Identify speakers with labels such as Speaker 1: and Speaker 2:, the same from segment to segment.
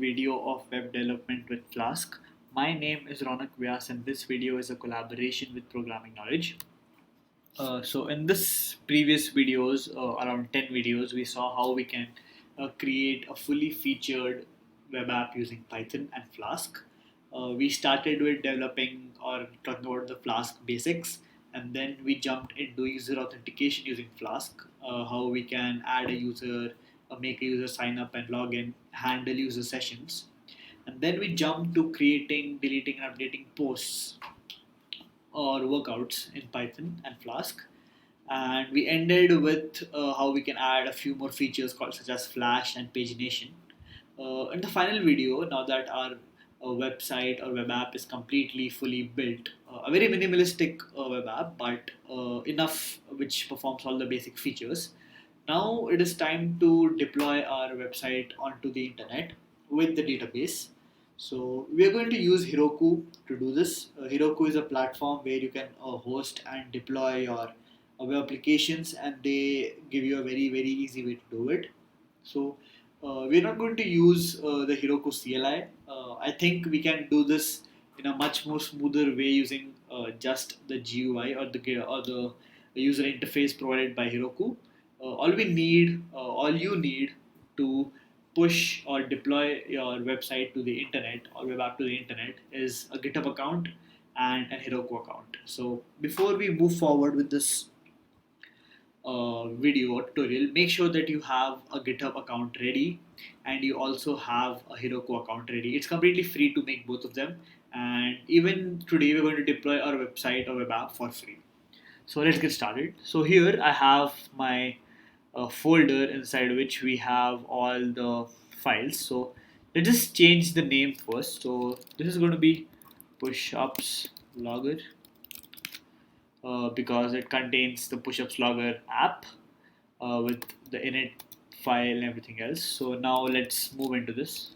Speaker 1: video of web development with Flask. My name is Ronak Vyas and this video is a collaboration with Programming Knowledge. So in this previous videos, around 10 videos, we saw how we can create a fully featured web app using Python and Flask. We started with developing or talking about the Flask basics, and then we jumped into user authentication using Flask, how we can add a user, make a user sign up and log in, handle user sessions. And then we jumped to creating, deleting, and updating posts or workouts in Python and Flask. And we ended with how we can add a few more features called such as Flash and pagination. In the final video, now that our website or web app is completely fully built, a very minimalistic web app, but enough which performs all the basic features. Now it is time to deploy our website onto the internet with the database. So we are going to use Heroku to do this. Heroku is a platform where you can host and deploy your web applications, and they give you a very easy way to do it. So we're not going to use the Heroku CLI. I think we can do this in a much more smoother way using just the GUI or the user interface provided by Heroku. All you need to push or deploy your website to the internet or web app to the internet is a GitHub account and an Heroku account. So before we move forward with this video or tutorial, make sure that you have a GitHub account ready and you also have a Heroku account ready. It's completely free to make both of them, and even today we're going to deploy our website or web app for free. So let's get started. So here I have my folder inside which we have all the files. So let's just change the name first. So this is going to be push-ups logger because it contains the push-ups logger app with the init file and everything else. So now let's move into this,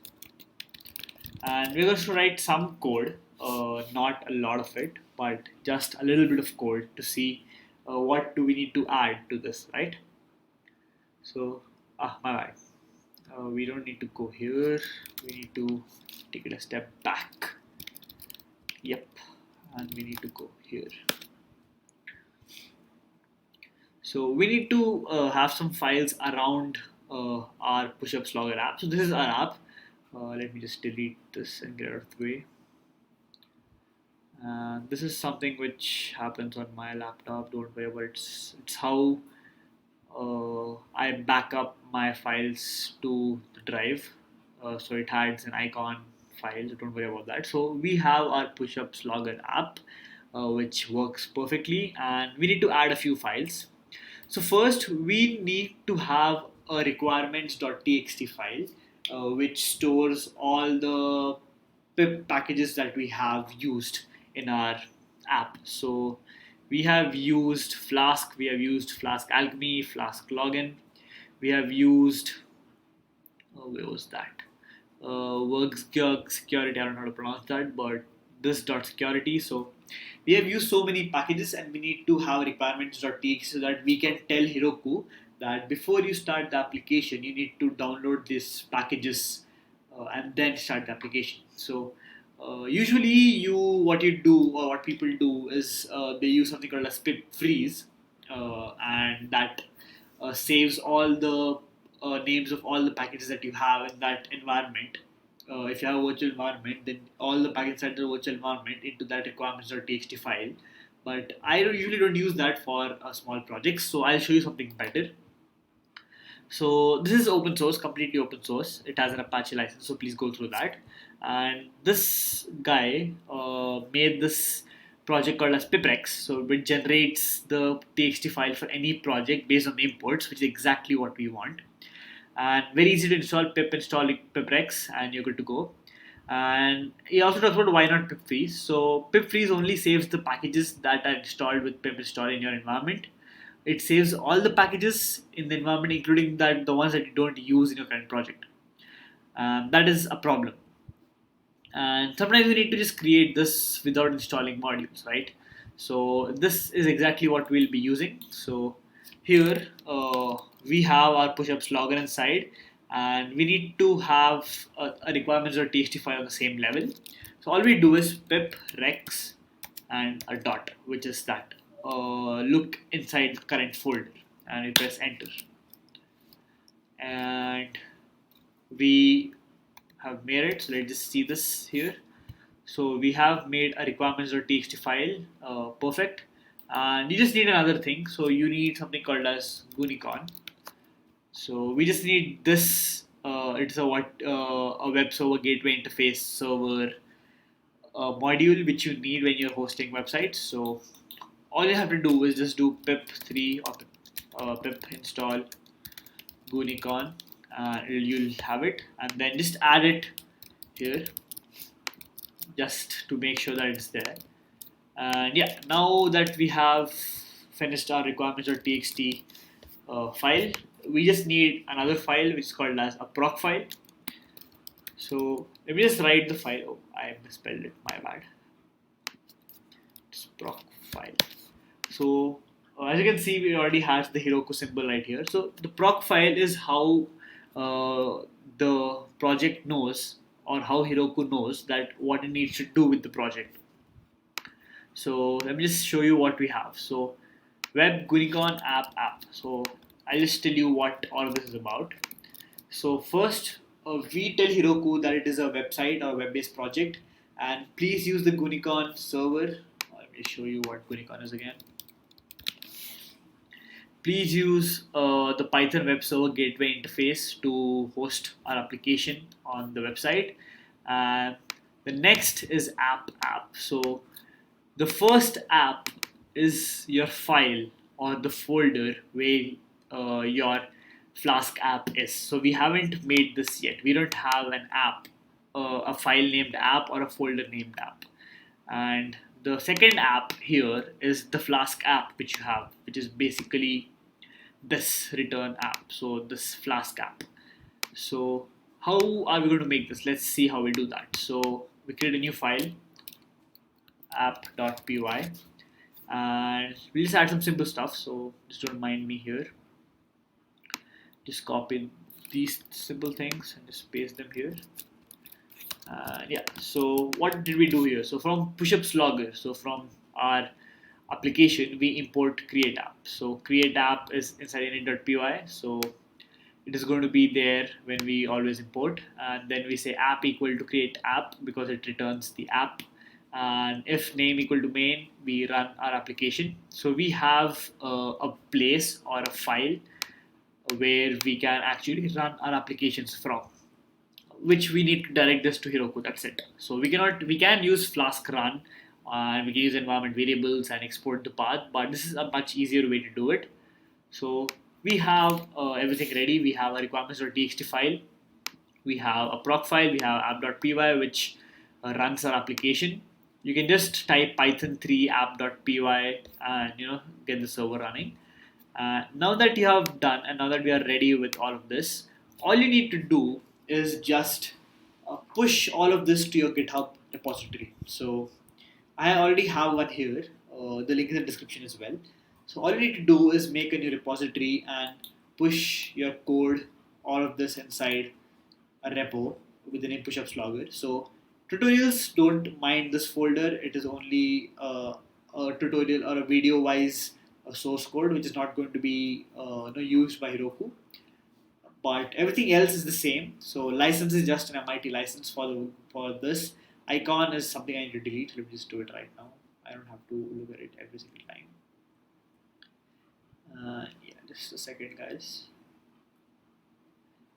Speaker 1: and we're going to write some code, not a lot of it, but just a little bit of code to see what do we need to add to this, right? So, my bad. We don't need to go here. We need to take it a step back. Yep, and we need to go here. So we need to have some files around our push-ups logger app. So this is our app. Let me just delete this and get out of the way. This is something which happens on my laptop. Don't worry about it. It's how I back up my files to the drive. So it has an icon file. So don't worry about that. So we have our push-ups logger app, which works perfectly, and we need to add a few files. So first we need to have a requirements.txt file, which stores all the pip packages that we have used in our app. So we have used Flask, we have used Flask Alchemy, Flask Login, we have used, where was that? Work security, I don't know how to pronounce that, but this dot security. So we have used so many packages, and we need to have requirements.txt so that we can tell Heroku that before you start the application, you need to download these packages and then start the application. So usually what you do or what people do is they use something called a pip freeze, and that saves all the names of all the packages that you have in that environment. If you have a virtual environment, then all the packages inside the virtual environment into that requirements.txt file. But I usually don't use that for small projects, so I'll show you something better. So this is open source, completely open source. It has an Apache license, so please go through that. And this guy made this project called as piprex, so it generates the txt file for any project based on the imports, which is exactly what we want. And very easy to install. Pip install piprex and you're good to go. And he also talks about why not pip freeze. So pip freeze only saves the packages that are installed with pip install in your environment. It saves all the packages in the environment, including the ones that you don't use in your current project. That is a problem. And sometimes we need to just create this without installing modules, right? So this is exactly what we'll be using. So here we have our push-ups logger inside, and we need to have a requirements.txt file on the same level. So all we do is pip rex and a dot, which is that. Look inside the current folder and we press enter, and we have made it. So let's just see this here. So we have made a requirements.txt file, perfect. And you just need another thing. So you need something called as Gunicon. So we just need this. It's a web server gateway interface server module which you need when you're hosting websites. So all you have to do is just do pip3 or pip install Gunicon. You'll have it, and then just add it here just to make sure that it's there. And yeah, now that we have finished our requirements.txt file, we just need another file which is called as a proc file. So let me just write the file. Oh, I misspelled it, my bad. It's proc file. So as you can see, we already has the Heroku symbol right here. So the proc file is how the project knows, or how Heroku knows that what it needs to do with the project. So let me just show you what we have. So web Gunicon app. So I'll just tell you what all of this is about. So first, we tell Heroku that it is a website or web-based project, and please use the Gunicon server. Let me show you what Gunicon is again. Please use the Python web server gateway interface to host our application on the website. And the next is app. So the first app is your file or the folder where your Flask app is. So we haven't made this yet. We don't have an app, a file named app or a folder named app. And the second app here is the Flask app which you have, which is basically this return app. So this Flask app. So how are we going to make this? Let's see how we do that. So we create a new file, app.py, and we'll just add some simple stuff. So just don't mind me here. Just copy these simple things and just paste them here. Yeah, so what did we do here? So from pushups logger, so from our application, we import create app. So create app is inside init.py. So it is going to be there when we always import. And then we say app equal to create app because it returns the app. And if name equal to main, we run our application. So we have a place or a file where we can actually run our applications from, which we need to direct this to Heroku. That's it. So we can use Flask run, and we can use environment variables and export the path, but this is a much easier way to do it. So we have everything ready. We have a requirements.txt file, we have a proc file, we have app.py which runs our application. You can just type python3 app.py and get the server running. Now that you have done, and now that we are ready with all of this, all you need to do is just push all of this to your GitHub repository. So I already have one here. The link in the description as well. So all you need to do is make a new repository and push your code, all of this inside a repo with the name pushups logger. So tutorials don't mind this folder. It is only a tutorial or a video wise source code which is not going to be used by Heroku. But everything else is the same. So license is just an MIT license for this. Icon is something I need to delete. Let me just do it right now. I don't have to look at it every single time. Yeah, just a second, guys.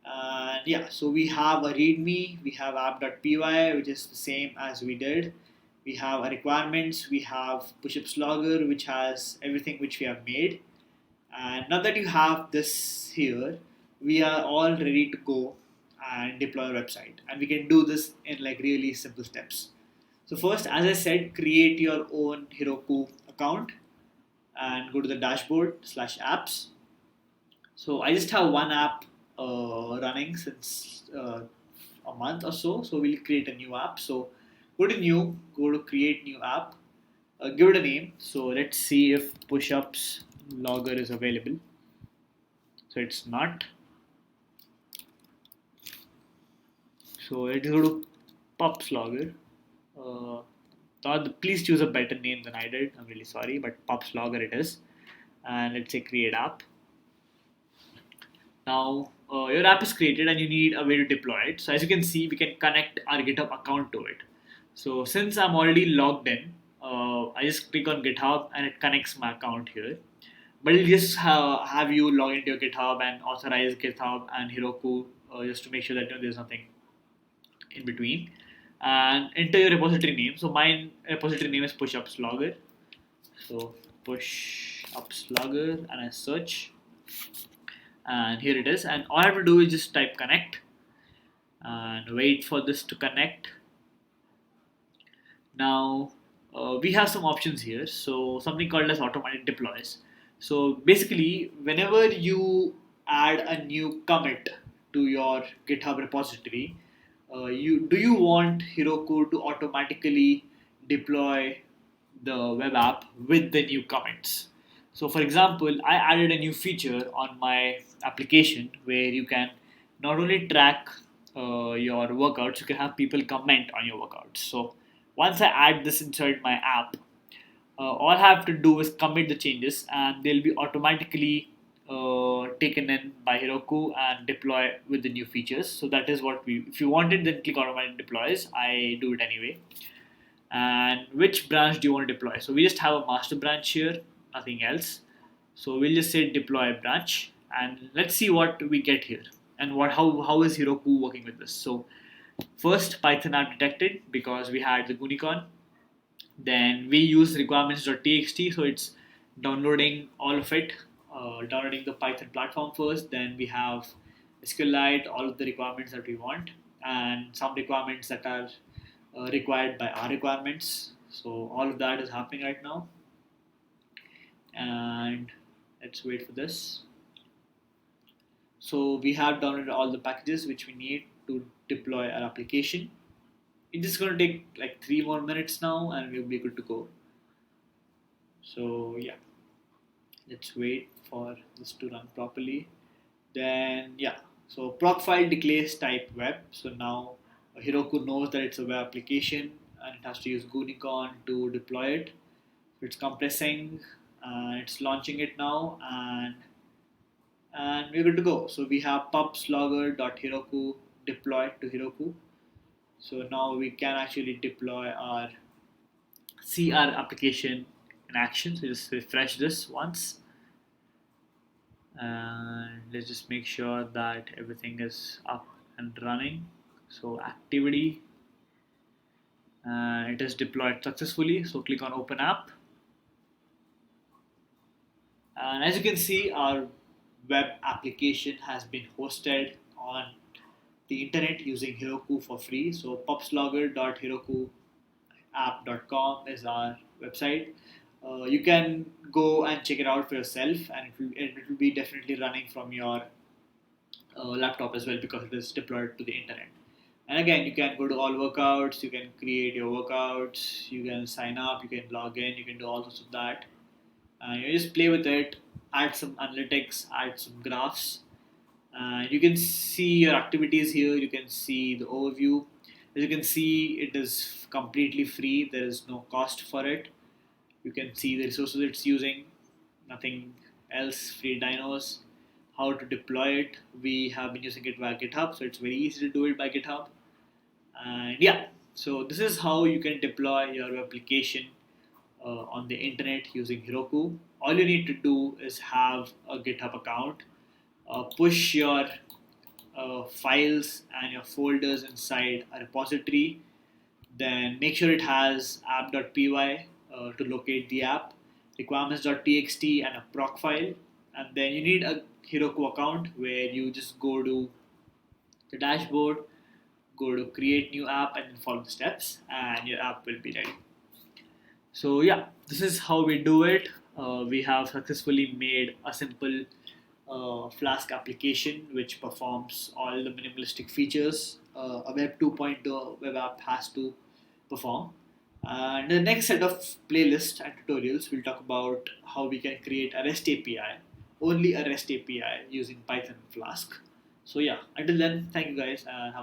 Speaker 1: And yeah, so we have a readme, we have app.py, which is the same as we did. We have a requirements, we have pushups logger, which has everything which we have made. And now that you have this here, we are all ready to go and deploy a website. And we can do this in like really simple steps. So first, as I said, create your own Heroku account and go to the dashboard /apps. So I just have one app running since a month or so. So we'll create a new app. So go to new, go to create new app, give it a name. So let's see if pushups logger is available. So it's not. So let's go to Pups Logger. Uh, Please choose a better name than I did. I'm really sorry, but Pups Logger it is. And let's say create app. Now your app is created and you need a way to deploy it. So as you can see, we can connect our GitHub account to it. So since I'm already logged in, I just click on GitHub and it connects my account here. But it'll just have you log into your GitHub and authorize GitHub and Heroku just to make sure that there's nothing in between. And enter your repository name. So my repository name is pushups logger. So pushups logger and I search and here it is, and all I have to do is just type connect and wait for this to connect. Now we have some options here, so something called as automatic deploys. So basically whenever you add a new commit to your GitHub repository, you want Heroku to automatically deploy the web app with the new commits. So, for example, I added a new feature on my application where you can not only track your workouts, you can have people comment on your workouts. So, once I add this inside my app, all I have to do is commit the changes and they'll be automatically taken in by Heroku and deploy with the new features. So that is what if you want it, then click automatic deploys. I do it anyway. And which branch do you want to deploy? So we just have a master branch here, nothing else. So we'll just say deploy branch and let's see what we get here and how is Heroku working with this. So first Python app detected because we had the Gunicon. Then we use requirements.txt, so it's downloading all of it, downloading the Python platform first. Then we have SQLite, all of the requirements that we want, and some requirements that are required by our requirements. So all of that is happening right now, and let's wait for this. So we have downloaded all the packages which we need to deploy our application. It's just going to take like 3 more minutes now and we'll be good to go. So yeah, let's wait for this to run properly. Then yeah, so proc file declares type web. So now Heroku knows that it's a web application and it has to use Gunicon to deploy it. So it's compressing and it's launching it now, and we're good to go. So we have pubslogger.heroku deployed to Heroku. So now we can actually deploy see our application in action. So just refresh this once. And let's just make sure that everything is up and running. So activity, it is deployed successfully. So click on open app. And as you can see, our web application has been hosted on the internet using Heroku for free. So pubslogger.herokuapp.com is our website. You can go and check it out for yourself, and it will be definitely running from your laptop as well because it is deployed to the internet. And again, you can go to all workouts, you can create your workouts, you can sign up, you can log in, you can do all sorts of that. You just play with it, add some analytics, add some graphs. You can see your activities here, you can see the overview. As you can see, it is completely free, there is no cost for it. You can see the resources it's using, nothing else, free dynos, how to deploy it. We have been using it via GitHub, so it's very easy to do it by GitHub. And yeah, so this is how you can deploy your application on the internet using Heroku. All you need to do is have a GitHub account, push your files and your folders inside a repository, then make sure it has app.py to locate the app, requirements.txt and a proc file, and then you need a Heroku account where you just go to the dashboard, go to create new app and then follow the steps and your app will be ready. So yeah, this is how we do it. We have successfully made a simple Flask application which performs all the minimalistic features a Web 2.0 web app has to perform. And the next set of playlists and tutorials will talk about how we can create a REST API, only a REST API using Python Flask. So yeah, until then, thank you guys and have